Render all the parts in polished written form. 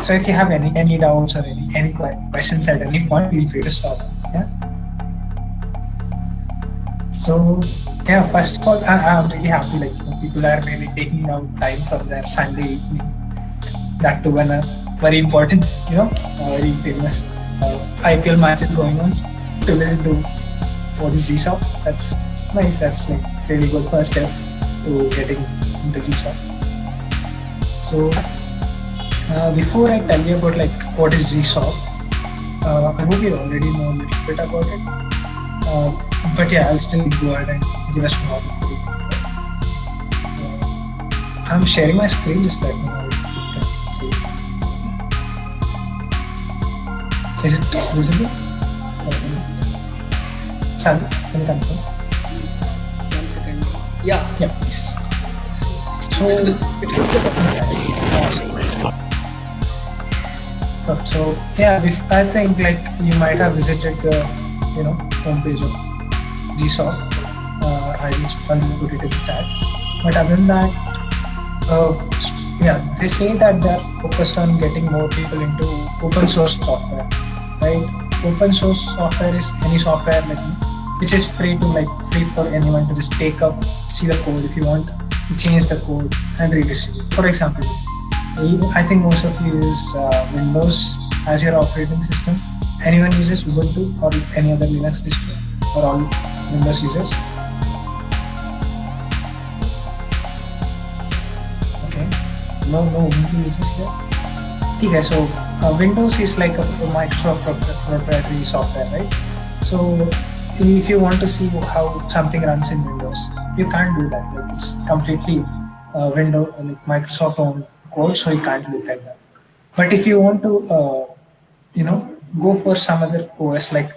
So if you have any doubts or any questions at any point, feel free to stop. Yeah. So yeah, first of all, I'm really happy. Like people are really taking out time from their Sunday evening. That too when a very important, very famous IPL match is going on. To listen to what is GSOC, that's nice. That's like really good first step to getting into GSOC. So before I tell you about like what is GSOC, I hope you already know a little bit about it. Uh, but yeah, I'll still go ahead and give a small brief. I'm sharing my screen, just let me know if you can see it. Is it visible? Sally, can you confirm? 1 second. Yeah, Yeah, please. So, visible. It's visible. awesome. So yeah, I think like you might have visited the homepage of GSOC. I just put it in the chat. But other than that, uh, yeah, they say that they're focused on getting more people into open source software, right? Open source software is any software like which is free for anyone to just take up, see the code if you want to change the code and redistribute. For example, I think most of you use Windows as your operating system. Anyone uses Ubuntu or any other Linux distro, or all Windows users? Okay, no Ubuntu users here. Okay, so Windows is like a Microsoft proprietary software, right? So if you want to see how something runs in Windows, you can't do that. Like it's completely like Microsoft owned code, so you can't look at that. But if you want to, go for some other OS like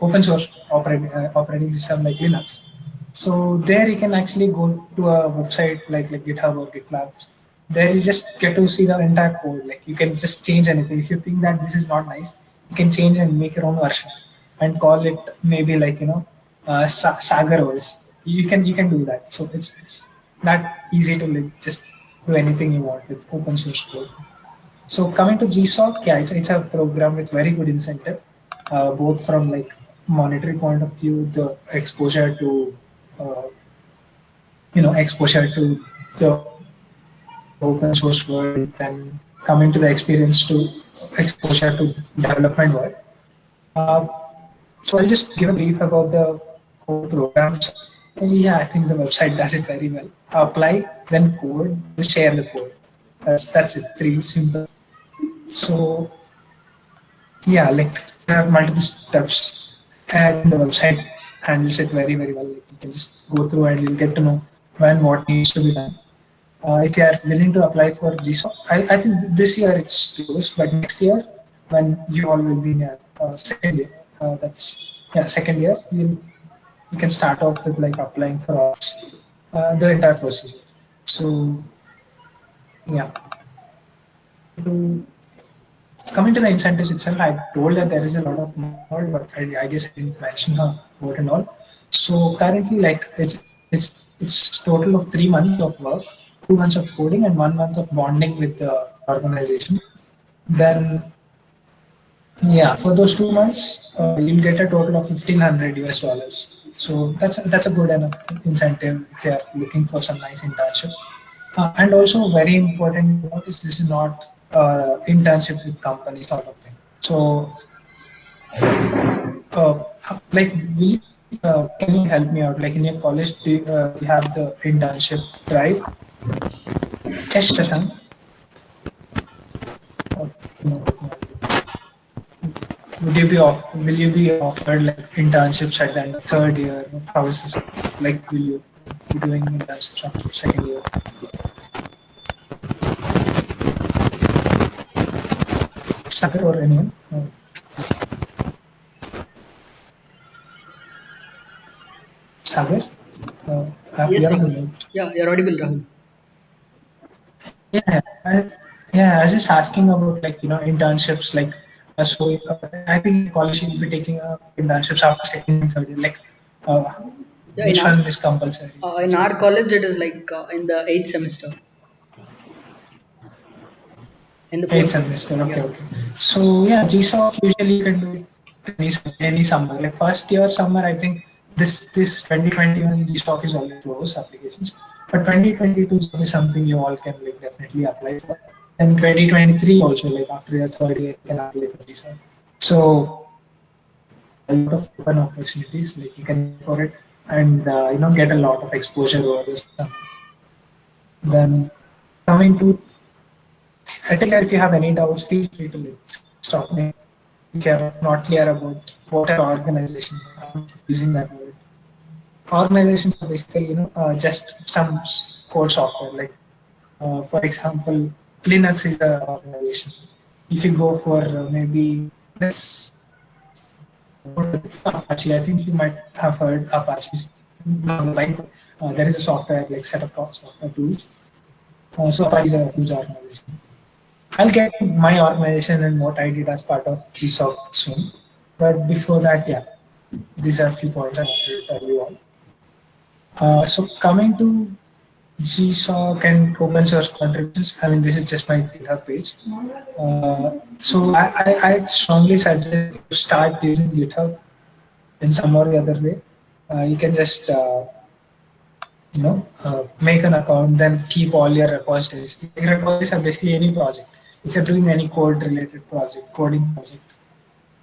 open source operating system like Linux, so there you can actually go to a website like GitHub or GitLab. There you just get to see the entire code. Like you can just change anything. If you think that this is not nice, you can change and make your own version and call it maybe like Sagar OS. You can do that. So it's that easy to like just do anything you want with open source code. So coming to GSOC, yeah, it's a program with very good incentive, both from like monetary point of view, the exposure to, uh, exposure to the open source world, then coming to the experience to exposure to development world. Uh, so I'll just give a brief about the whole programs. Yeah, I think the website does it very well. Apply, then code, then share the code. That's it. Pretty simple. So yeah, like there are multiple steps, and the website handles it very very well. Like, you can just go through and you'll get to know when what needs to be done. If you are willing to apply for GSOC, I think this year it's closed, but next year when you all will be in your second year, that's yeah second year, you can start off with like applying for all the entire procedure. So yeah, coming to the incentives itself, I told that there is a lot of more, but I guess I didn't mention what and all. So currently, like it's total of 3 months of work, 2 months of coding, and 1 month of bonding with the organization. Then yeah, for those 2 months, you'll get a total of $1,500. So that's a good enough incentive if you're looking for some nice internship. And also very important to notice this is not internship with company sort of thing. So uh, like can you help me out? Like in your college, do you have the internship drive? Yes, Shashank. Uh, no, no. Will you be offered like internships at the end of third year? How is this? Like, will you be doing internships after second year? Sagar or anyone? Sagar? Yes, You're on Rahul. mute. Yeah, you're audible, Rahul. Yeah, yeah. I was just asking about like internships. Like, so I think in your college you'll be taking internships after second and third year. Like, uh, Yeah, which one is compulsory? in our college it is like in the eighth semester. in the Eighth fourth year. semester. Okay, Yeah. okay. So yeah, GSOC usually you can do it any summer. Like first year summer, I think this 2021 GSOC is already closed applications, but 2022 job is something you all can like definitely apply for. And 2023 also, like after your third year, you can apply for GSOC. So a lot of open opportunities, like you can go for it and get a lot of exposure over the summer. Then coming to I think if you have any doubts, feel free to like, stop me if you're not clear about what are organizations. I'm using that word. Organizations are basically, just some code software. Like, for example, Linux is an organization. If you go for maybe let's go to Apache, I think you might have heard Apache. Right? There is a software like set of software tools. So Apache is a huge organization. I'll get to my organization and what I did as part of GSOC soon. But before that, yeah, these are a few points I wanted to tell you all. So coming to GSOC and open source contributions, I mean, this is just my GitHub page. So I strongly suggest you start using GitHub in some or the other way. You can just make an account, then keep all your repositories. Your repositories are basically any project. If you're doing any code related project, coding project,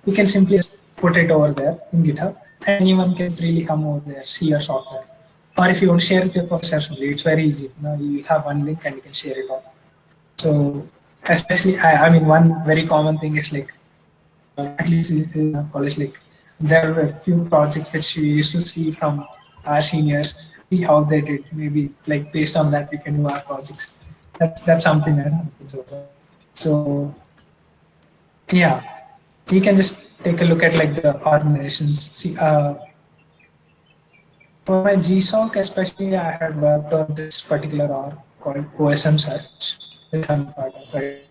you can simply just put it over there in GitHub and anyone can freely come over there, see your software. Or if you want to share with your professors only, it's very easy. You have one link and you can share it off. So especially, I mean, one very common thing is like, at least in our college, like there were a few projects which we used to see from our seniors, see how they did. Maybe like based on that, we can do our projects. That's something I don't think so. So yeah, you can just take a look at like the organizations. See, for my GSOC especially, I had worked on this particular org called OSM Search, which I'm part of right.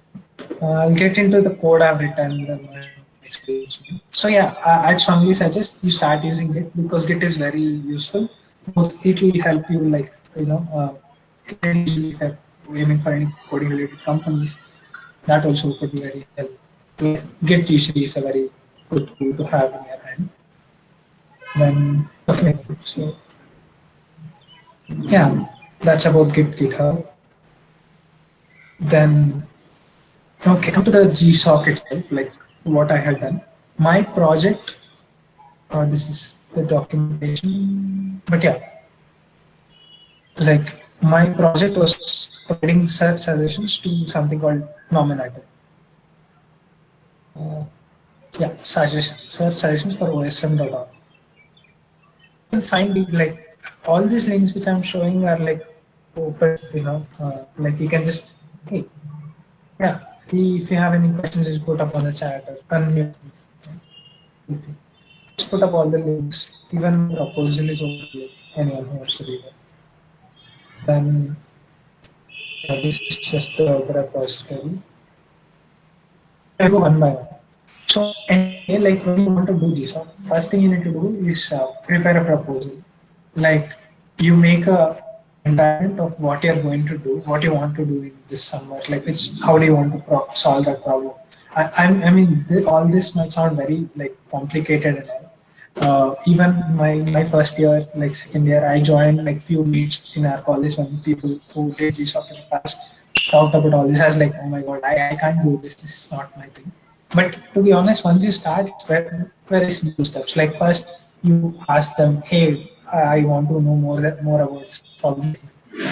I'll get into the code I've written and my experience. So yeah, I'd strongly suggest you start using Git because Git is very useful. Both it will help you like usually if you're aiming for any coding related companies, that also could be very helpful. Git usually is a very good tool to have in your hand. Then definitely. So yeah, that's about GitHub. Then okay, come to the GSOC itself, like what I had done. My project, this is the documentation, but yeah, like my project was providing search suggestions to something called Nominator. Yeah, search suggestions for OSM.org. You can find it like all these links which I'm showing are like open, like you can just, hey, yeah, if you have any questions, just put up on the chat or unmute me. Just put up all the links, even proposal is open to anyone who wants to read it. Then this is just the repository. I'll go one by one. So anyway, like when you want to do this, first thing you need to do is prepare a proposal. Like you make a environment of what you're going to do, what you want to do in this summer, like how do you want to solve that problem. I mean, all this might sound very like complicated and all. Even my first year, like second year, I joined like few meets in our college when people who did this in the past talked about all this. I was like, oh my god, I can't do this. This is not my thing. But to be honest, once you start, it's very simple steps. Like first, you ask them, hey, I want to know more about this problem.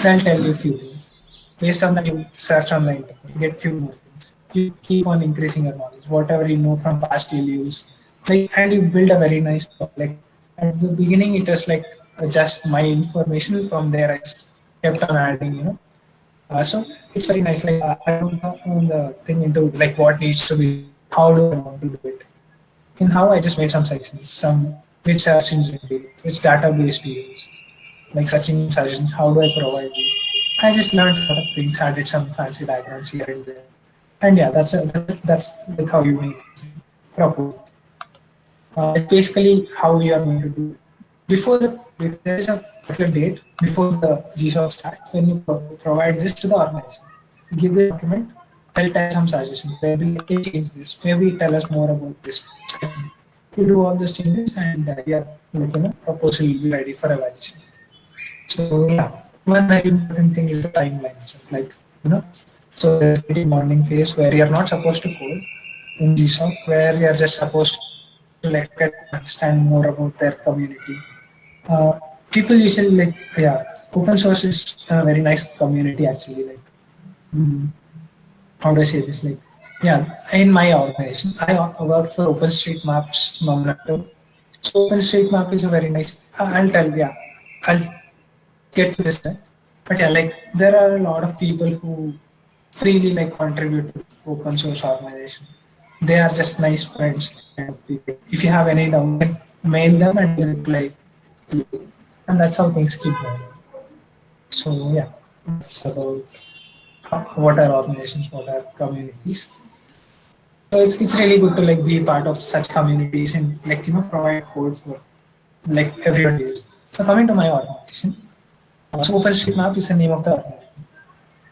They'll tell you a few things. Based on that, you search on the internet, you get few more things. You keep on increasing your knowledge. Whatever you know from past, you'll use. Like, and you build a very nice product. Like at the beginning, it was like just my information. From there, I just kept on adding, so it's very nice. Like I don't know the thing into like what needs to be, how do I want to do it, and how I just made some sections, some which search engine to use, which database to use, like searching suggestions, how do I provide these. I just learned a lot of things, added some fancy diagrams here and there, and yeah, that's like how you make proper. Basically how we are going to do it. If there is a particular date before the GSOC starts, when you provide this to the organization, you give the document, they'll tell some suggestions. They'll be like, hey, change this. Maybe tell us more about this segment. You do all those changes, and your proposal will be ready for evaluation. So yeah, one very important thing is the timeline. So like you know, so there's the morning phase where you're not supposed to code in GSOC, where you're just supposed to like get understand more about their community. Uh, People usually like yeah, open source is a very nice community actually. Like mm, how do I say this? Like yeah, in my organization, I work for OpenStreetMap's Nominator. So OpenStreetMap is a very nice. I'll tell yeah, I'll get to this. But yeah, like there are a lot of people who freely like contribute to open source organization. They are just nice friends kind of people. If you have any doubt, like, mail them and they reply to you. And that's how things keep going. So yeah, that's about what are organizations, what are communities. So it's really good to like be part of such communities and like provide code for like everyone to use. So coming to my organization, so OpenStreetMap is the name of the organization.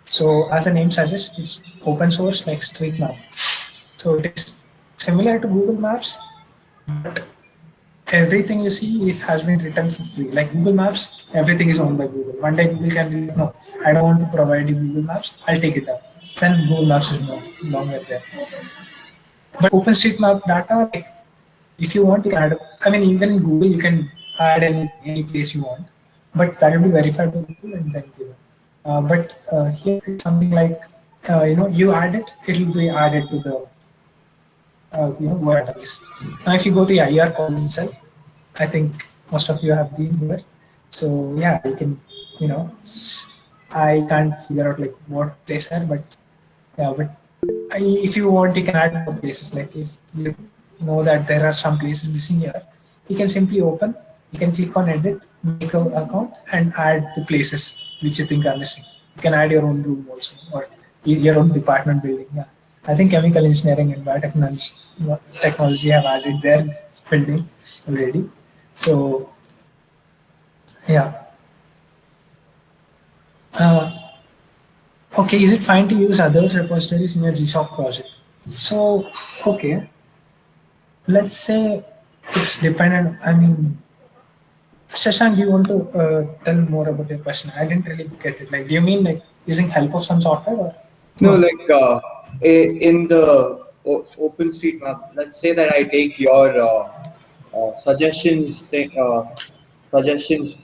So as the name suggests, it's open source like street map. So it is similar to Google Maps, but everything you see is has been written for free. Like Google Maps, everything is owned by Google. One day Google can be like, no, I don't want to provide you Google Maps. I'll take it down. Then Google Maps is no longer there. But OpenStreetMap data, like if you want, you can add. I mean, even in Google, you can add any place you want, but that will be verified by Google and then given. But here it's something like you add it, it will be added to the word database. Now, if you go to the IR college itself, I think most of you have been here. So yeah, you can I can't figure out like what place are, but yeah, but if you want, you can add more places. Like if you know that there are some places missing here, you can simply open. You can click on edit, make an account, and add the places which you think are missing. You can add your own room also, or your own department building. Yeah, I think chemical engineering and biotechnology have added their building already. So yeah. Uh, okay, is it fine to use others repositories in your GSOC project? So, okay, let's say it's dependent. I mean, Shashank, do you want to tell more about your question? I didn't really get it. Like, do you mean like using help of some software or No, no? like in the OpenStreetMap, let's say that I take your suggestions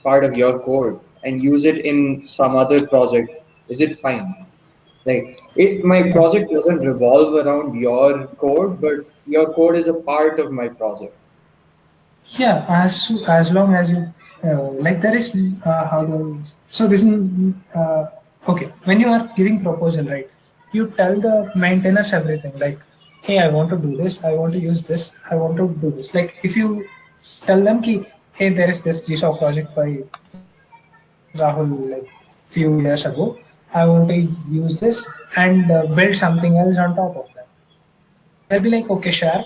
part of your code and use it in some other project. Is it fine? Like my project doesn't revolve around your code, but your code is a part of my project. Yeah, as long as you like, there is how do so this is okay. When you are giving proposal, right? You tell the maintainers everything. Like, hey, I want to do this. I want to use this. I want to do this. Like, if you tell them, ki, hey, there is this GSOC project by Rahul like few years ago. I want to use this and build something else on top of that. They'll be like, okay, sure.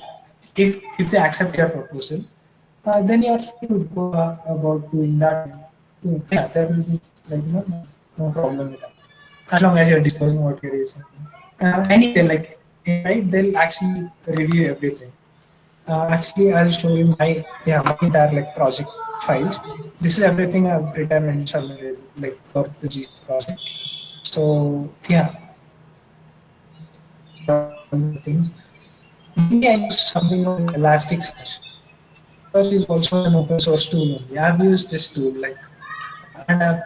If they accept your proposal, then you are free to go about doing that. Yeah, there will be like no problem with that. As long as you're disclosing what you're using. Anyway, like right, they'll actually review everything. Actually, I'll show you my entire like project files. This is everything I've written and submitted like for the G project. So yeah, things. Maybe I use something called Elasticsearch. Search is also an open source tool only. I've used this tool like and I've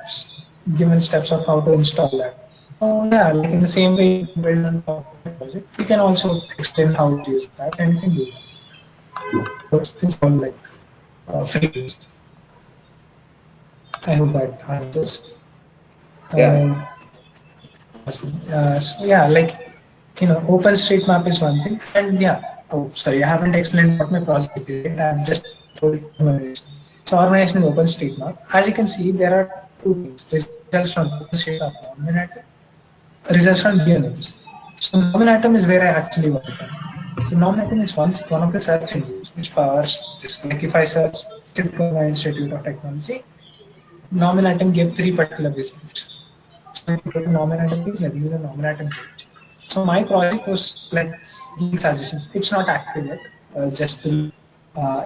given steps of how to install that. Oh yeah, like in the same way you build on top of the project, you can also explain how to use that and you can do that. So it's all like free use. I hope that answers. Yeah. So yeah, like OpenStreetMap is one thing, and yeah. Oh, sorry, I haven't explained what my project is. Right? I've just told you organization. So organization is OpenStreetMap. As you can see, there are two things: results from OpenStreetMap Nominatum, results from GeoNews. So Nominatum is where I actually work on. So Nominatum is one of the search engines which powers this. Like if I search Chitkamga Institute of Technology, Nominatum gave three particular results. So if you go to Nominatum page, yeah, this is a Nominatum page. So my project was like giving suggestions. It's not active yet. Just to,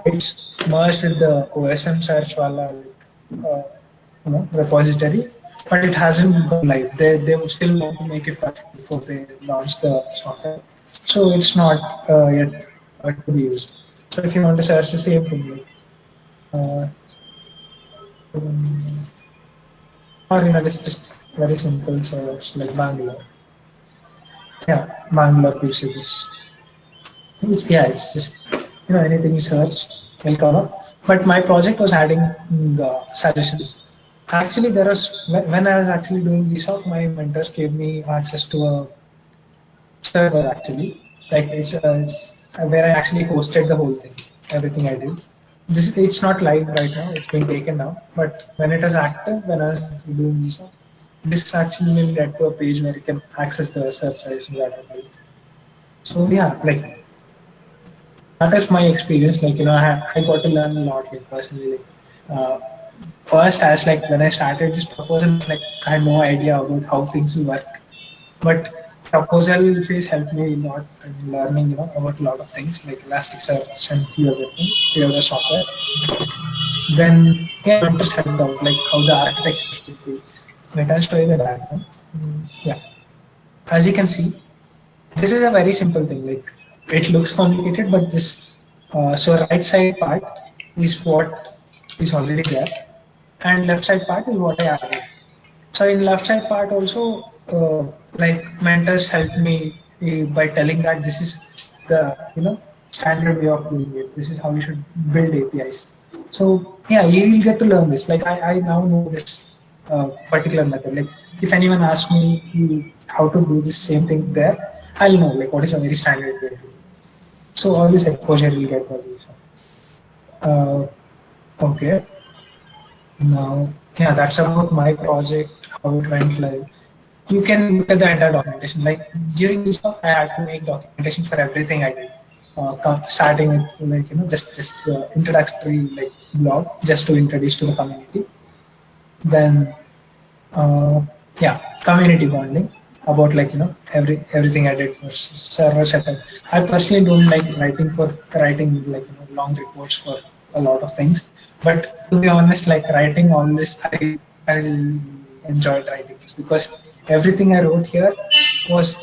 it's merged with the OSM search wala uh, repository, but it hasn't gone live. They would still want to make it perfect before they launch the software. So it's not yet to be used. So if you want to search the same thing, like, um, or just very simple search like Bangalore. Yeah, Bangalore gives you this. It's just anything you search will come up. But my project was adding the suggestions. Actually, there was when I was actually doing GSOC, my mentors gave me access to a server actually, like it's where I actually hosted the whole thing, everything I did. This it's not live right now; it's been taken down. But when it was active, when I was actually doing GSOC, this actually will get to a page where you can access the search suggestions that I made. So yeah, like that is my experience. Like I got to learn a lot. Like personally, like first as like when I started this proposal, it's like I had no idea about how things will work. But proposal phase helped me a lot in learning, about a lot of things like Elasticsearch and few other software. Then yeah, I'm just helped out like how the architecture should be. Let us show you the diagram. Yeah, as you can see, this is a very simple thing. Like it looks complicated, but this so right side part is what is already there, and left side part is what I added. So in left side part also, like mentors helped me by telling that this is the standard way of doing it. This is how you should build APIs. So yeah, you will get to learn this. Like I now know this particular method. Like if anyone asks me how to do this same thing there, I'll know like what is a very standard way to do it. So all this exposure will get for you. Okay. Now, yeah, that's about my project, how it went live. You can look at the entire documentation. Like during this talk, I had to make documentation for everything I did. Starting with like just the introductory like blog just to introduce to the community. Then uh, yeah, community bonding about like everything I did for server setup. I personally don't like writing like long reports for a lot of things, but to be honest, like writing all this, I enjoyed writing this because everything I wrote here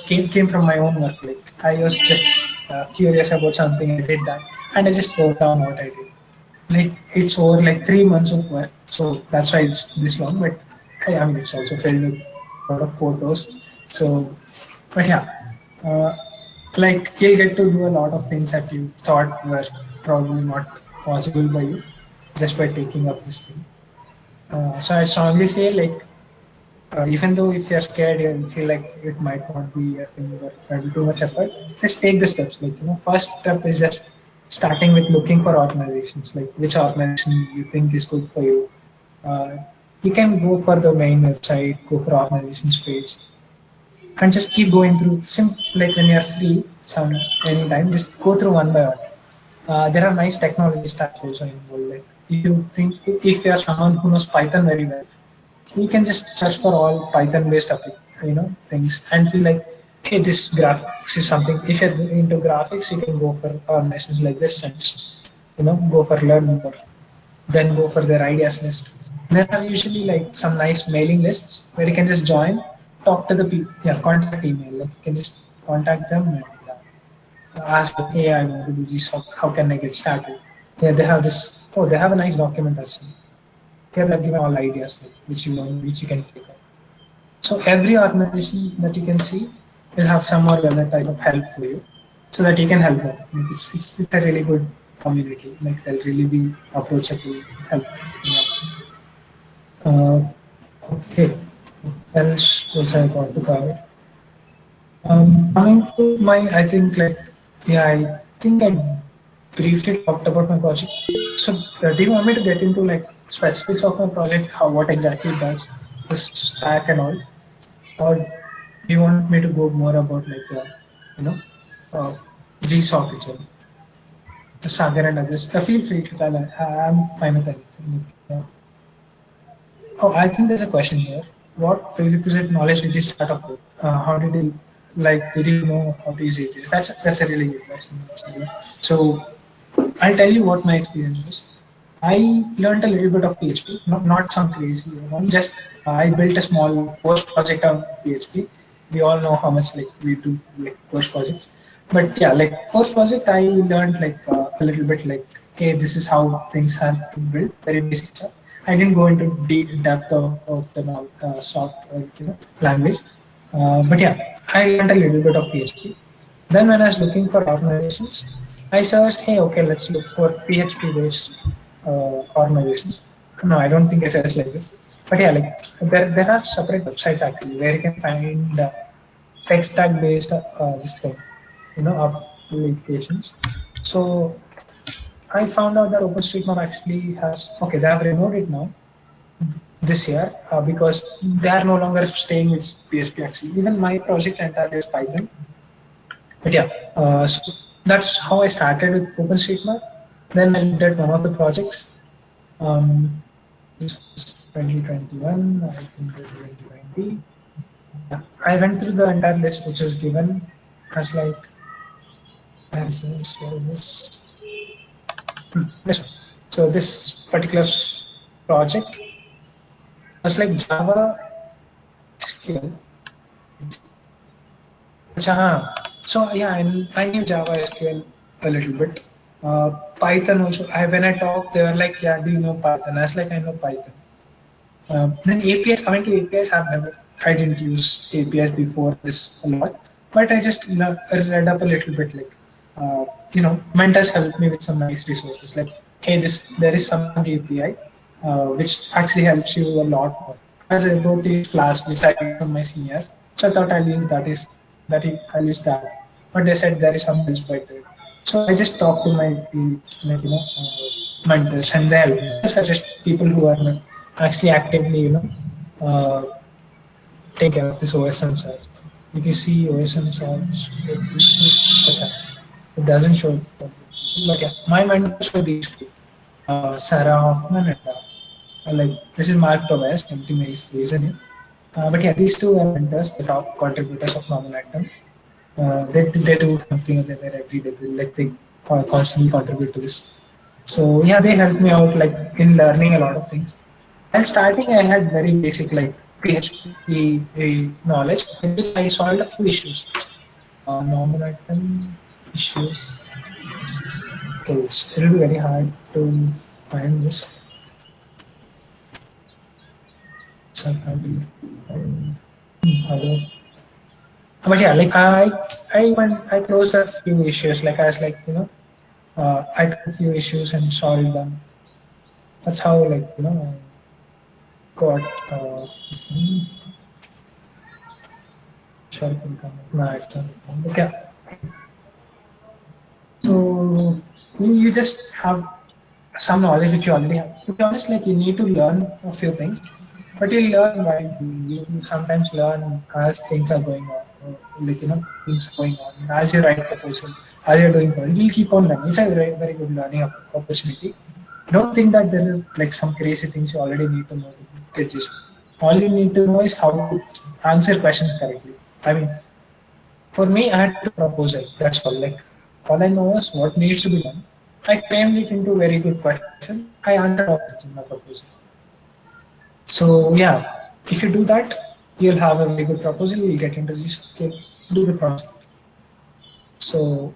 came from my own work. Like I was just curious about something, I did that, and I just wrote down what I did. Like it's over like 3 months of work, so that's why it's this long. But I mean, it's also filled with a lot of photos. So, but yeah, uh, like you'll get to do a lot of things that you thought were probably not possible by you just by taking up this thing. So I strongly say like even though if you're scared and feel like it might not be a thing or might be too much effort, just take the steps. Like first step is just starting with looking for organizations, like which organization you think is good for you. Uh, you can go for the main website, go for organizations page, and just keep going through. Like when you're free, some anytime, just go through one by one. There are nice technology stacks also involved. Like if you think if you are someone who knows Python very well, you can just search for all Python based things and feel like, hey, this graphics is something. If you're into graphics, you can go for organizations like this and just, go for learn more. Then go for their ideas list. There are usually like some nice mailing lists where you can just join, talk to the people, yeah, contact email. Like you can just contact them and ask, hey, I want to do this. How can I get started? Yeah, they have this. Oh, they have a nice document as well. Here they've given all ideas like, which you can take up. So every organization that you can see will have some or other type of help for you, so that you can help them. Like it's a really good community. Like they'll really be approachable, help. Okay. What else was I got to cover? Coming to my, I think like, yeah, I think I briefly talked about my project. So, do you want me to get into like specifics of my project, what exactly it does, the stack and all, or do you want me to go more about like the, you know, uh, GSOC itself, the Sagar and others? Feel free to tell. I'm fine with anything. Yeah. Oh, I think there's a question here. What prerequisite knowledge did you start off with? How did you like, did you know how to use APIs? That's a really good question. Actually. So I'll tell you what my experience was. I learned a little bit of PHP, not some crazy one. Just I built a small course project on PHP. We all know how much like we do like course projects, but yeah, like course project, I learned like a little bit like, hey, this is how things have been built, very basic stuff. I didn't go into deep depth of the soft language, but yeah, I learned a little bit of PHP. Then when I was looking for organizations, I searched, hey, okay, let's look for PHP-based organizations. No, I don't think I searched like this. But yeah, like there are separate websites actually where you can find tech stack based this thing, applications. So I found out that OpenStreetMap actually has, okay, they have removed it now this year because they are no longer staying with PHP actually. Even my project entirely is Python. But yeah, so that's how I started with OpenStreetMap. Then I looked at one of the projects. This was 2021, I think it was 2020. Yeah, I went through the entire list which is given as like, where is this? Where is this? This one. So this particular project was like Java SQL. So yeah, I knew Java SQL a little bit. Python also. When I talked, they were like, "Yeah, do you know Python?" I was like, "I know Python." Then APIs, coming to APIs, I didn't use APIs before this a lot, but I just read up a little bit. Like, mentors helped me with some nice resources. Like, hey, there is some API which actually helps you a lot more. As I wrote to use Flask, which I got from my senior, so I thought I'll use that. I'll use that. But they said there is some else better. So I just talked to my mentors, and they help me. Those are just people who are actually actively, take care of this OSM search. If you see OSM search, it doesn't show. But yeah, my mentors were these two, Sarah Hoffman and like this is Mark Tobias, Optima is the username. But yeah, these two are mentors, the top contributors of Normal Atom. They do something other there every day. They constantly contribute to this. So yeah, they helped me out like in learning a lot of things. And starting, I had very basic like PHP knowledge, in which I solved a few issues. Normal item issues. Okay, it will be very hard to find this. So how do but yeah, like I closed a few issues. Like I was like, I took a few issues and solved them. That's how like I got this thing. Sure, no, but yeah. So you just have some knowledge which you already have. To be honest, like you need to learn a few things, but you learn while you sometimes learn as things are going on, or like things going on. As you write proposal, as you're doing coding, you'll keep on learning. It's a very very good learning opportunity. Don't think that there is like some crazy things you already need to know to get this. All you need to know is how to answer questions correctly. I mean, for me, I had to proposal. That's all. Like all I know is what needs to be done. I framed it into very good question. I answered all questions in my proposal. So yeah, if you do that, you'll have a very good proposal. You'll get into this. Okay, do the project. So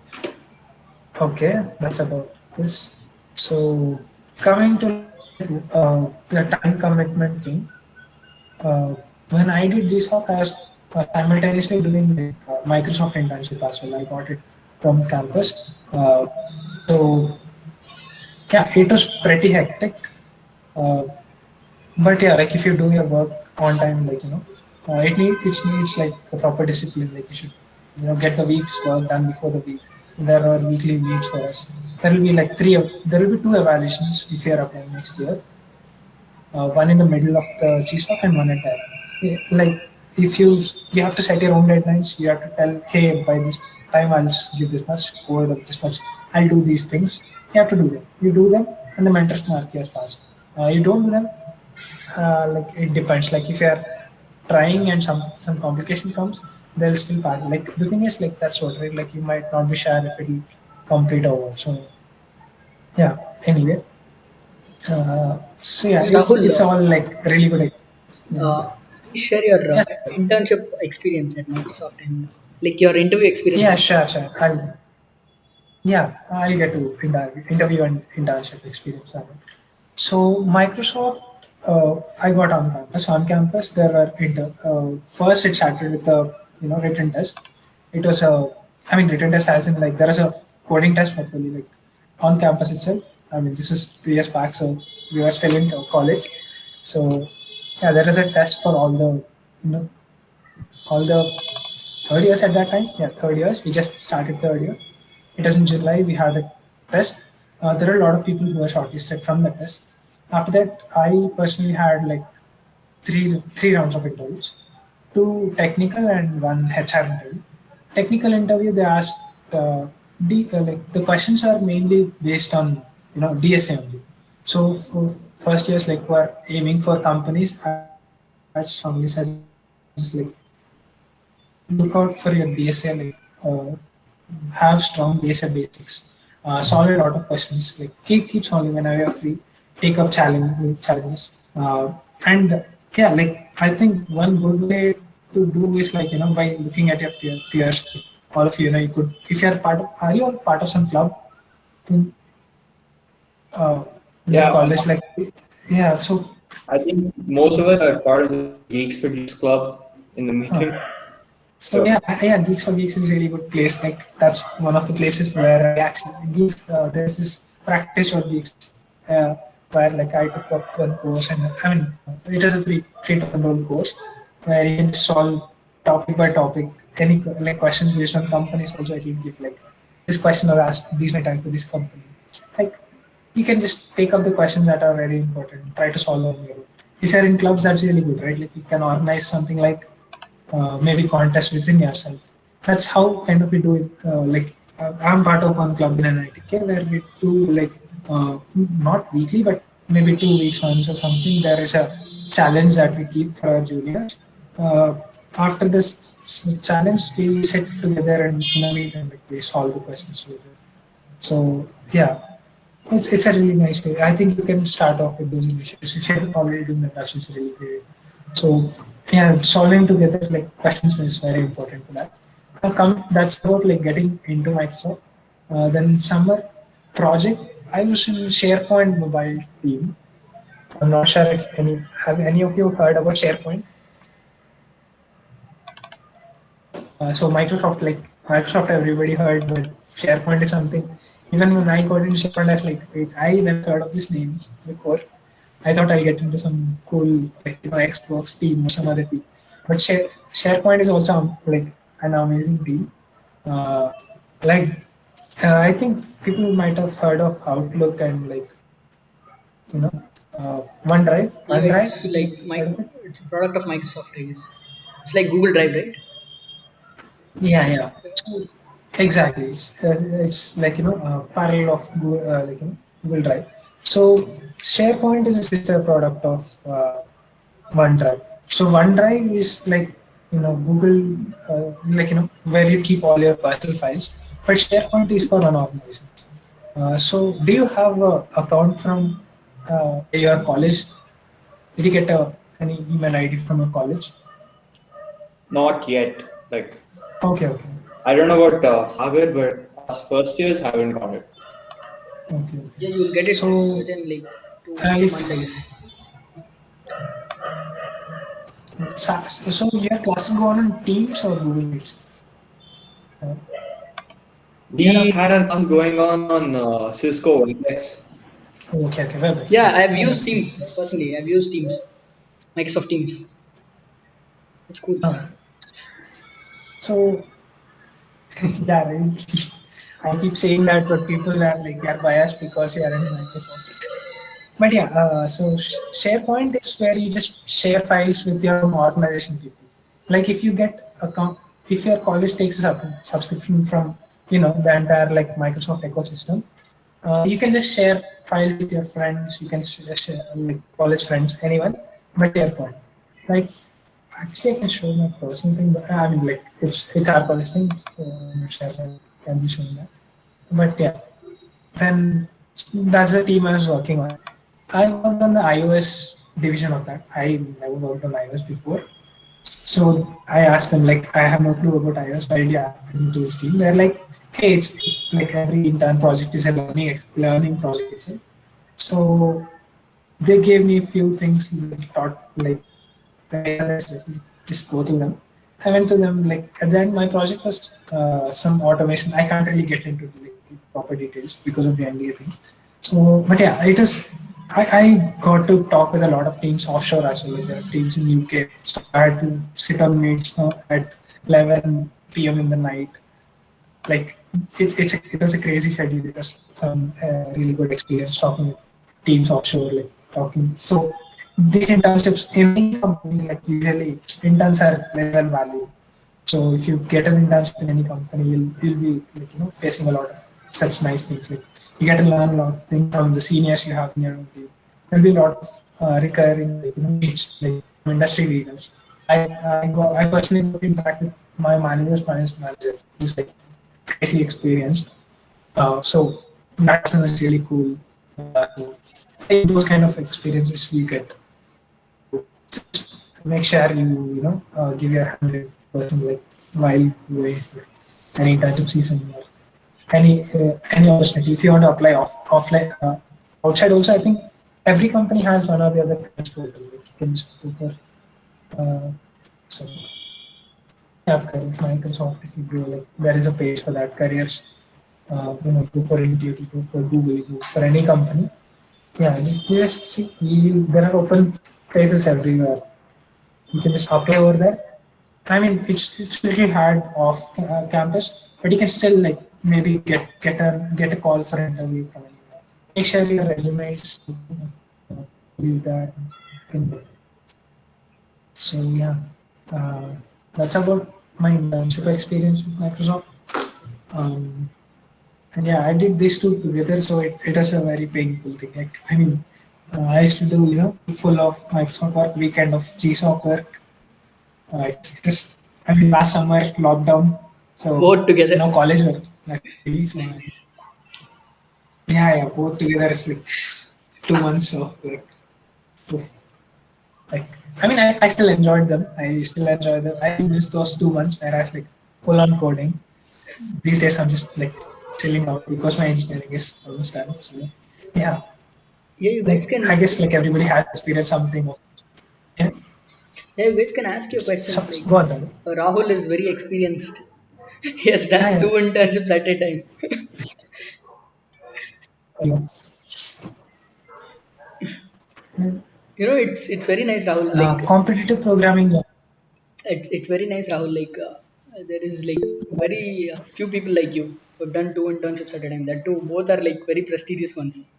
okay, that's about this. So coming to the time commitment thing. When I did GSOC, I was simultaneously doing like, Microsoft internship as well. I got it from campus. So yeah, it was pretty hectic. Uh, but yeah, like if you do your work on time, like it needs like a proper discipline. Like you should get the week's work done before the week. There are weekly meets for us. There will be like there will be two evaluations if you are applying next year. One in the middle of the GSOC and one at the end. Like if you have to set your own deadlines. You have to tell, hey, by this time I'll just give this much code of this much. I'll do these things. You have to do them. You do them, and the mentors mark you as passed. You don't do them. Like it depends. Like if you are trying and some complication comes, they'll still pass. Like the thing is, like that's what, right? Like you might not be sure if it'll complete or what. So yeah. Anyway, so yeah, Rahul, it's all like really good. Yeah. please share your Yes. internship experience at Microsoft and like your interview experience Yeah. also. Sure. I'll get to interview and internship experience. So Microsoft, I got on campus. On campus, there are first it started with a written test. It was a, I mean, written test as in like there is a coding test probably like on campus itself. I mean, this is 2 years back, so we were still in college. So yeah, there is a test for all the third years at that time. Yeah, third years. We just started third year. It was in July. We had a test. There are a lot of people who were shortlisted from the test. After that, I personally had like three rounds of interviews, two technical and one HR interview. Technical interview, they asked like the questions are mainly based on DSA only. So for first years, like we're aiming for companies, I strongly suggest like look out for your DSA, like have strong DSA basics, solve a lot of questions, like keep solving whenever you're free, take up challenges, and yeah, like I think one good way to do is like by looking at your peers, like, all of you, you could, if you're part of, are you all part of some club in, in the Yeah, college, like yeah, so I think most of us are part of the Geeks for Geeks club in the meeting. So yeah, Geeks for Geeks is a really good place. Like that's one of the places where I actually Geeks. There's this practice for Geeks, where like I took up one course, and I mean it is a free to enroll course where you can solve topic by topic any like questions based on companies. Also, I will give like this question or ask these might type to this company. Like you can just take up the questions that are very important, try to solve them on your own. If you're in clubs, that's really good, right? Like you can organize something like maybe contest within yourself. That's how kind of we do it. I'm part of one club in NITK where we do like not weekly, but maybe 2 weeks once or something. There is a challenge that we keep for our juniors. Uh, After this challenge, we sit together and meet and like, we solve the questions together. So yeah, it's a really nice way. I think you can start off with those initiatives. If you're already doing that, that's really great. So yeah, solving together like questions is very important for that. That's about like getting into Microsoft. Then summer project. I was in SharePoint mobile team. I'm not sure if any of you heard about SharePoint. So Microsoft, everybody heard, but SharePoint is something. Even when I got into SharePoint, I was like, wait, I never heard of this name before. I thought I'll get into some cool, like Xbox team or some other team. But SharePoint is also like an amazing team. Uh, like I think people might have heard of Outlook and like you know OneDrive. Yeah, OneDrive, it's people like have heard of it? it's a product of Microsoft, I guess. It's like Google Drive, right? Yeah. So exactly, it's like parallel of Google, Google Drive. So SharePoint is a sister product of OneDrive. So OneDrive is like Google, where you keep all your personal files. But SharePoint is for an organization. So do you have a account from your college? Did you get any email ID from your college? Not yet. Like, Okay. I don't know about Sagar, but us first years haven't got it. Okay. Yeah, you will get it So within like two, uh, two if months, I guess. so, your classes go on Teams or Google Meets? Uh, We had our class going on Cisco WebEx. okay, WebEx. Yeah, Yeah, I've used WebEx. Teams personally. I've used Teams, Microsoft Teams. It's cool. Uh, so, yeah, right. I keep saying that, but people are like they're biased because they are in Microsoft. But yeah, so SharePoint is where you just share files with your organization people. Like if you get account, if your college takes a subscription from the entire like Microsoft ecosystem, you can just share files with your friends. You can share like college friends, anyone, but SharePoint. Like Actually, I can show my personal thing, but I mean, like it's our personal thing. So I'm not sure if I can be showing that. But yeah, then that's the team I was working on. I worked on the iOS division of that. I never worked on iOS before. So I asked them, like, I have no clue about iOS. Why did you add me to this team? They're like, hey, it's like every intern project is a learning project. Itself. So they gave me a few things that taught, like, just go through them. I went to them, like, at the end, my project was some automation. I can't really get into like proper details because of the NDA thing. So, but yeah, it is. I got to talk with a lot of teams offshore as well. Like there are teams in UK, so I had to sit on meets at 11 p.m. in the night. Like it was a crazy schedule. It was some really good experience talking with teams offshore, like talking. So these internships in any company, like usually interns are very well valued. So if you get an internship in any company, you'll be like facing a lot of such nice things. Like you get to learn a lot of things from the seniors you have in your own team. There'll be a lot of recurring needs like industry leaders. I personally got to interact with my finance manager, who's like crazy experienced. So that was really cool. So, I think those kind of experiences you get. Make sure you give your 100% like while going for any internship season or any opportunity. If you want to apply offline outside also, I think every company has one or the other careers portal. Like you can just go for so yeah, Microsoft. If you go like there is a page for that careers. Go for Intuit, go for Google, go for any company. Yeah, just see there are open places everywhere. You can just apply over there. I mean, it's little hard off campus, but you can still like maybe get a call for an interview from anywhere. Make sure your resume is use that. So yeah, uh, that's about my internship experience with Microsoft. Um, and yeah, I did these two together, so it was a very painful thing. Like I mean, I used to do full of Microsoft work, weekend of GSOC work. I mean, last summer lockdown, so Both together. college work. Actually, so Nice. yeah, both together is like 2 months of like, oof. Like I mean, I still enjoyed them. I still enjoy them. I miss those 2 months where I was like full on coding. These days, I'm just like chilling out because my engineering is almost done. So yeah, Yeah, you guys like can. I guess like everybody has experienced something. Yeah, Yeah, you guys can ask your so, questions. Like go on, Dhaval. Rahul is very experienced. He has Yeah, done two yeah. internships at a time. Yeah. It's very nice, Rahul. Like Competitive programming. Yeah. it's very nice, Rahul. Like there is like very few people like you who have done two internships at a time. That too, both are like very prestigious ones.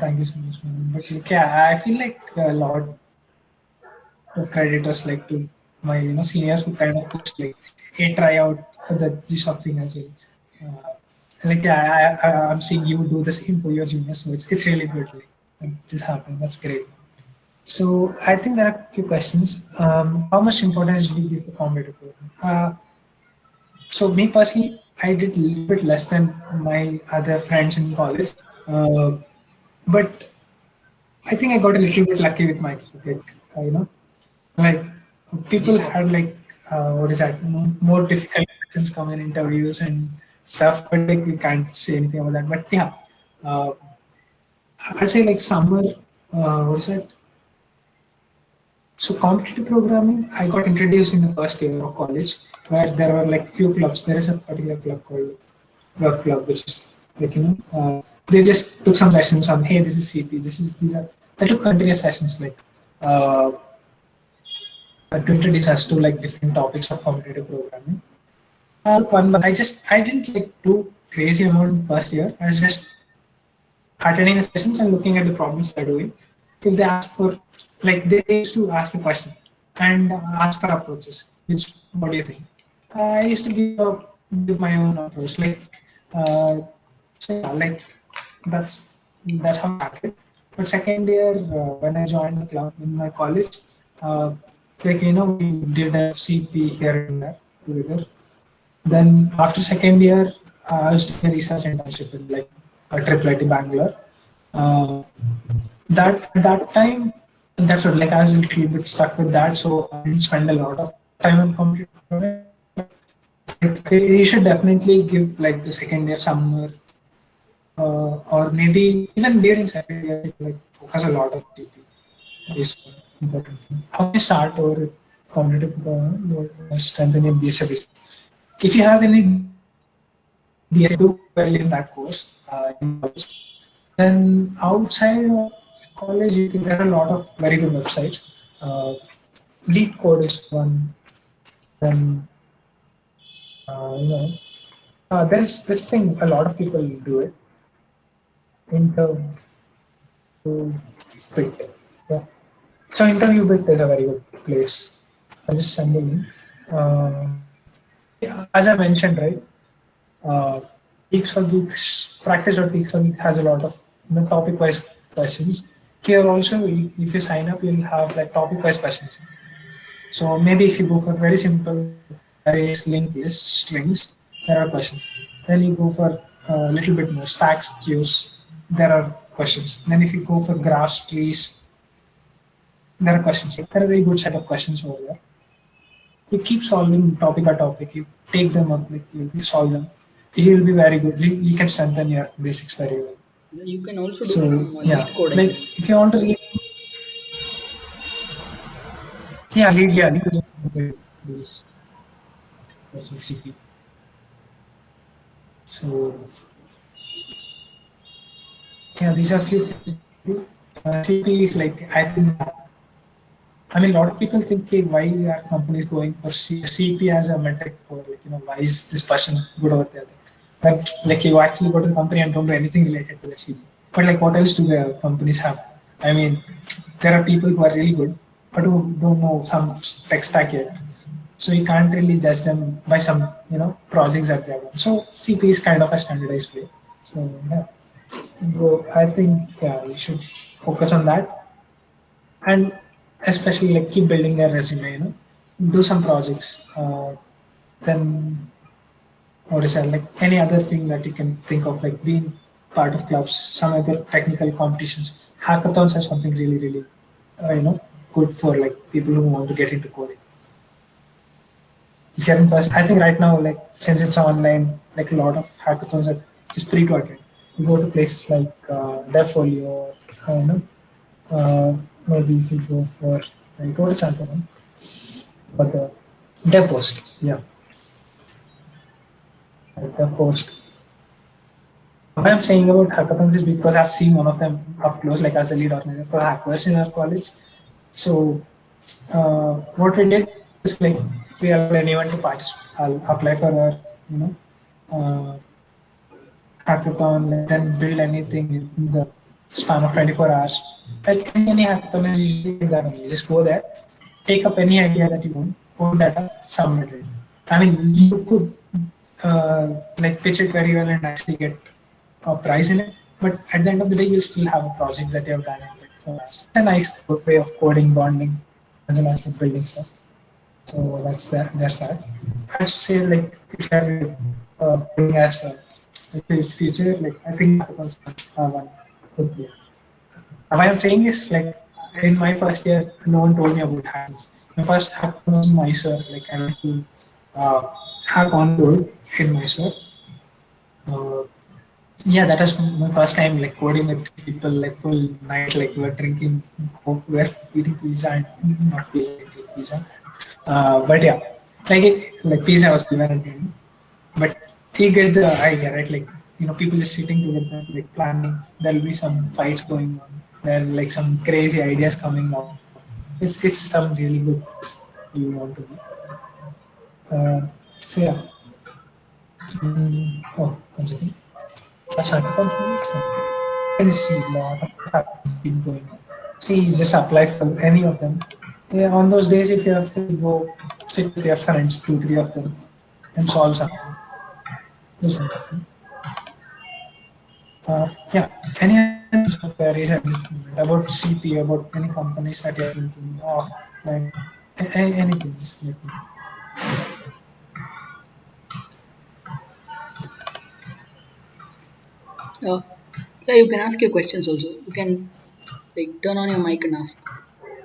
Thank you so much, man. But like, yeah, I feel like a lot of credit was like to my seniors who kind of pushed like, hey, try out the G-Shock thing as well. Like yeah, I'm seeing you do the same for your juniors, so it's really good. Like it just happened. That's great. So I think there are a few questions. How much importance do you give to competitive programming? So me personally, I did a little bit less than my other friends in college, uh, but I think I got a little bit lucky with Microsoft. Like like people GSOC. had like what is that more difficult questions come in interviews and stuff, but like we can't say anything about that. But yeah, uh, I'd say like summer. What is that? So competitive programming, I got introduced in the first year of college, where there were like few clubs. There is a particular club called Web Club, which is like they just took some sessions on, hey, this is CP, these are. They took continuous sessions like uh, to introduce us to like different topics of competitive programming. One, but I didn't like do crazy amount in first year. I was just attending the sessions and looking at the problems they're doing. If they ask for, like they used to ask a question and ask for approaches. Which what do you think? I used to give my own approach. Like, so yeah, like that's how I started. But second year, when I joined the club in my college, uh, like we did a CP here and there together. Then after second year, I was doing a research internship in like a triple IT Bangalore. Uh, that at that time, that's what like I was a little bit stuck with that, so I didn't spend a lot of time on computer. Like, you should definitely give like the second year summer, or maybe even during second year, like focus a lot on CP is important thing. How can you start or cognitive strengthen your BSAB? If you have any DSA, do well in that course in college. Then outside of college, there are a lot of very good websites. Uh, Lead Code is one. Then you know there's this thing a lot of people do it. Interview bit. Yeah. So interview bit is a very good place. I'll just send the link. Yeah, as I mentioned, right? Uh, Geeks for Geeks, Practice.Geeks for Geeks has a lot of topic-wise questions. Here also, if you sign up, you'll have like topic-wise questions. So maybe if you go for very simple arrays, linked lists, strings, there are questions. Then you go for a little bit more stacks, queues, there are questions. Then if you go for graphs, trees, there are questions. There are a very good set of questions over there. You keep solving topic by topic. You take them up, like you solve them. You will be very good. You can strengthen your basics very well. You can also do So from yeah, lead code, I like guess. if you want to read, lead is CP. So yeah, these are few. CP is like I think. I mean, a lot of people think, okay, why are companies going for CP as a metric for like why is this person good over there? But like you actually go to the company and don't do anything related to the CP. But like what else do the companies have? I mean, there are people who are really good but who don't know some tech stack yet. So you can't really judge them by some projects that they have done. So CP is kind of a standardized way. So yeah, bro, I think yeah, you should focus on that and especially like keep building their resume. Do some projects. Then what is that? Like any other thing that you can think of, like being part of clubs, some other technical competitions. Hackathons are something really, really, good for like people who want to get into coding. If you're in first, I think right now, like since it's online, like a lot of hackathons are just free to attend. You go to places like Devfolio, or maybe if you go for like what is another one? But DevPost, yeah, DevPost. What I'm saying about hackathons is because I've seen one of them up close, like as a lead organizer for hackers in our college. So what we did is like we allowed anyone to participate. I'll apply for our you know uh, hackathon, like, then build anything in the span of 24 hours. Like any hackathon is usually like that only. You just go there, take up any idea that you want, put that up, submit it. I mean, you could like pitch it very well and actually get a prize in it, but at the end of the day, you'll still have a project that you have done in 24 hours. It's a nice good way of coding, bonding, as well as like building stuff. So that's that. That's that. I'd say like if you're doing as a future, like I think hackathons are one good place. Why I'm saying is like in my first year, no one told me about hackathons. My first hackathon was in Mysore. Like I went to hack on board in Mysore. Uh, yeah, that was my first time like coding with people like full night, like we were drinking coke, we were eating pizza and not pizza, eating pizza. But yeah, like pizza was given at the end. But you get the idea, right? Like people just sitting together, like planning. There'll be some fights going on. There's like some crazy ideas coming out. It's some really good you want to do. So yeah. Oh, one second. That's not can see a lot of happening been going on. See, you just apply for any of them. Yeah, on those days, if you have to go sit with your friends, two, three of them, and solve something. Do something. Yeah. Any any sort of queries at this moment about CP, about any companies that you're thinking of, like anything. Just let me. Uh, yeah, you can ask your questions also. You can like turn on your mic and ask. Yeah.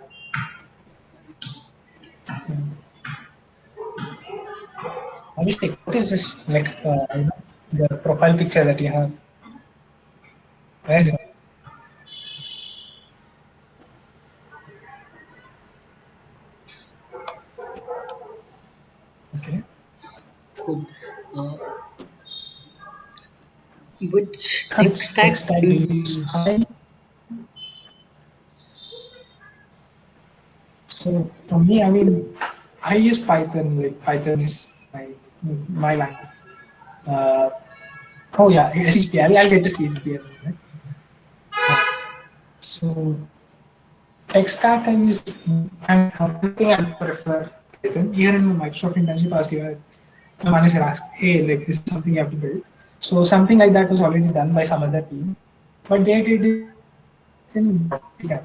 Abhishek, what is this like? The profile picture that you have. Where is it? Okay. Good. Uh, which tech Which tech stack stack do do you you use? use? So for me, I mean, I use Python. Like Python is my language. Uh, oh yeah, CGP. I'll get to CGP in a minute. Uh, so tech stack I use. I think I prefer Python. Even in my Microsoft internship, I was given my manager asked, "Hey, like this is something you have to build." So something like that was already done by some other team, but they did it in yeah,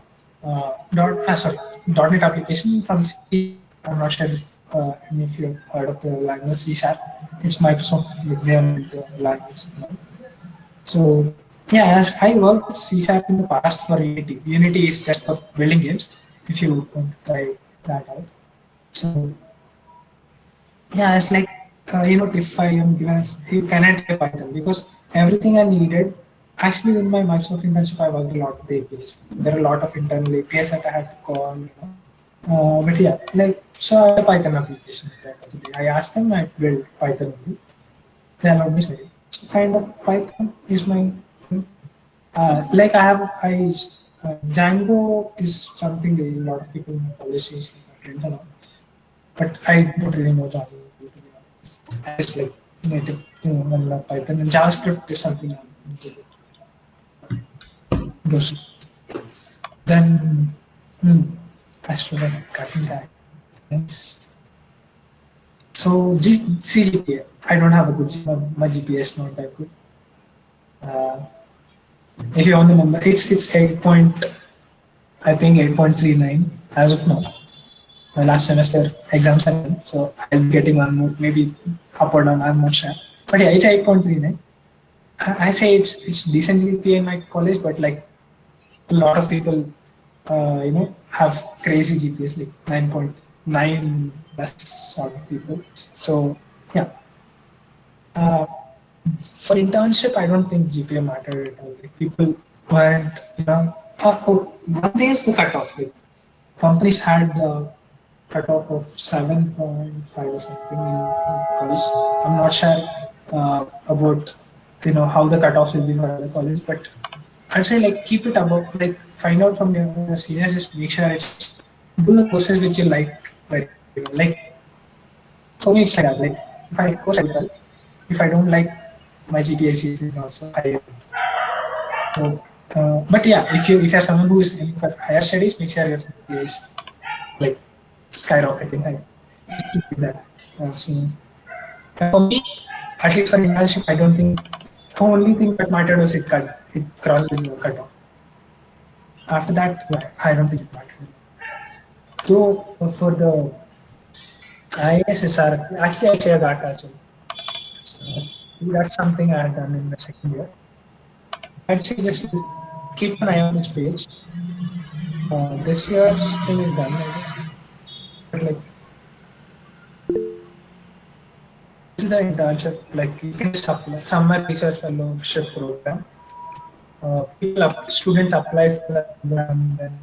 sorry, .NET application from C. I'm not sure if you've heard of the language C Sharp. It's Microsoft with their language. So yeah, as I worked with C Sharp in the past for Unity. Unity is just for building games. If you want to try that out. So yeah, it's like if I am given, you cannot try Python because everything I needed. Actually, in my Microsoft internship, I worked a lot with APIs. There are a lot of internal APIs that I had to call. But yeah, like so, I have a Python application at the end of the day. I asked them, I built Python only. They allowed me to study. So kind of Python is my like Django is something a lot of people in my college use, like, but I don't really know Django. To be honest. I just like native vanilla Python and JavaScript is something I'm into. Those. Then, as for the cutting that, yes. So CGPA, I don't have a good my GPA is not that good. Uh, if you want the number, it's 8 point, I think 8.39 as of now. My last semester exams are done, so I'll be getting one more, maybe up or down, I'm not sure. But yeah, it's 8.39. I say it's decent GPA in my college, but like a lot of people, have crazy GPAs like 9.9 plus sort of people. So yeah, uh, for internship, I don't think GPA mattered at all. Like people weren't, one thing is the cutoff. Like companies had a cutoff of 7.5 or something in college. I'm not sure about how the cutoffs will be for other colleges, but I'd say like keep it above, like find out from your seniors, just make sure it's do the courses which you like very well. Like for me, it's like that. Like if I course I do well, if I don't like my GPA is also higher. So, but yeah, if you're someone who is in for higher studies, make sure your GPA is like skyrocketing. Right? Just keep it that. So for me, at least for internship, I don't think the only thing that mattered was it crosses the cutoff. After that, yeah, I don't think it mattered. So for the ISSR, actually I share that as well. So that's something I had done in the second year. I'd say just keep an eye on this page. This year's thing is done, I guess. But like this is the internship. Like you can just apply summer research fellowship program. Student apply for the program, then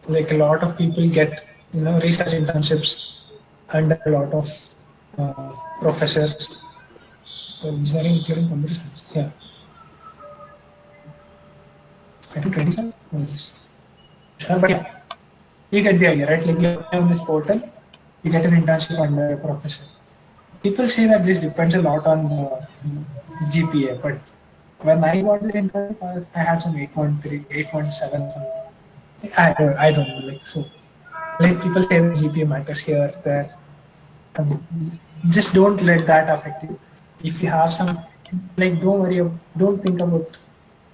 like a lot of people get research internships under a lot of professors. So engineering, including computer science. Yeah, I think 27. Sure, but yeah, you get the idea, right? Like you apply on this portal, you get an internship under a professor. People say that this depends a lot on the GPA, but when I got this internship, I had some 8.3, 8.7 something. I don't know, like so. Like people say the GPA matters here, there. Just don't let that affect you. If you have some, like, don't worry, don't think about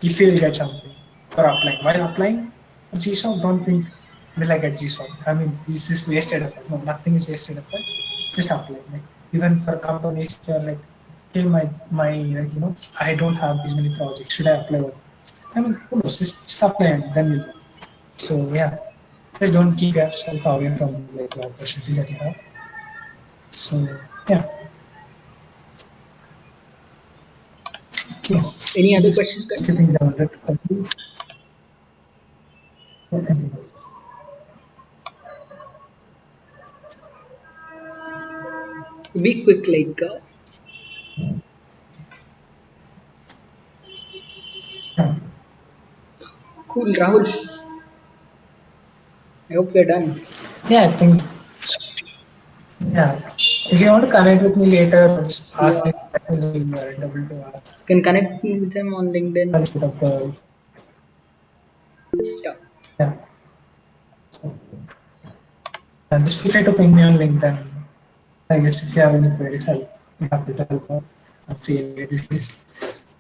if you'll get something for applying. While applying, GSOC, don't think, will I get GSOC? I mean, is this wasted effort? No, nothing is wasted effort. Just apply. Like, even for companies, they're like, hey, my like, I don't have these many projects. Should I apply? I mean, who knows? Just apply and then you'll know. So yeah, just don't keep yourself away from like the opportunities that you have. So yeah, okay. Any other Just questions, few guys? things I wanted to tell you. Anything else? Be quick, like Yeah. cool, Rahul. I hope we're done. Yeah, I think, yeah. If you want to connect with me later, just ask Yeah, me questions. We are able to ask. can connect me with him on I'll LinkedIn. put up the, Yeah, yeah. So, and just feel free to ping me on LinkedIn. I guess if you have any queries, I'll be happy to help out. I'm free anyway these days.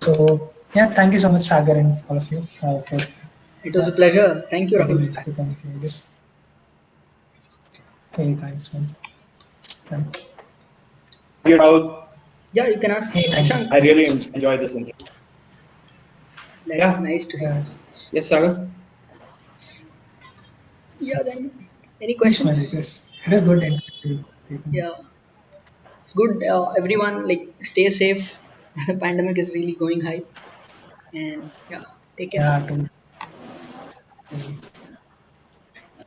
So yeah, thank you so much, Sagar, and all of you for it was a pleasure. Thank you, getting Rahul. me to come here. This, hey, thanks, man. Thanks. You know, Yeah, you can ask Hey, thank you. Shashank. I really enjoyed this interview. That was Yeah. nice to hear. Yeah, Yes, Sagar. Yeah, then any thanks, man. questions? It is good interview. Yeah, it's good. Everyone, like, stay safe. The pandemic is really going high, and yeah, take care. Yeah,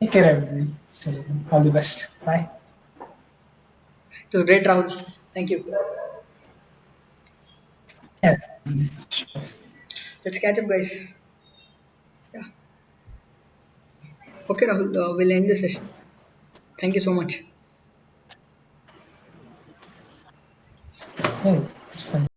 take care, everybody. So, all the best. Bye. It was great, Rahul. Thank you. Yeah. Let's catch up, guys. Yeah. Okay, Rahul. We'll end the session. Thank you so much. Hey, it's fine.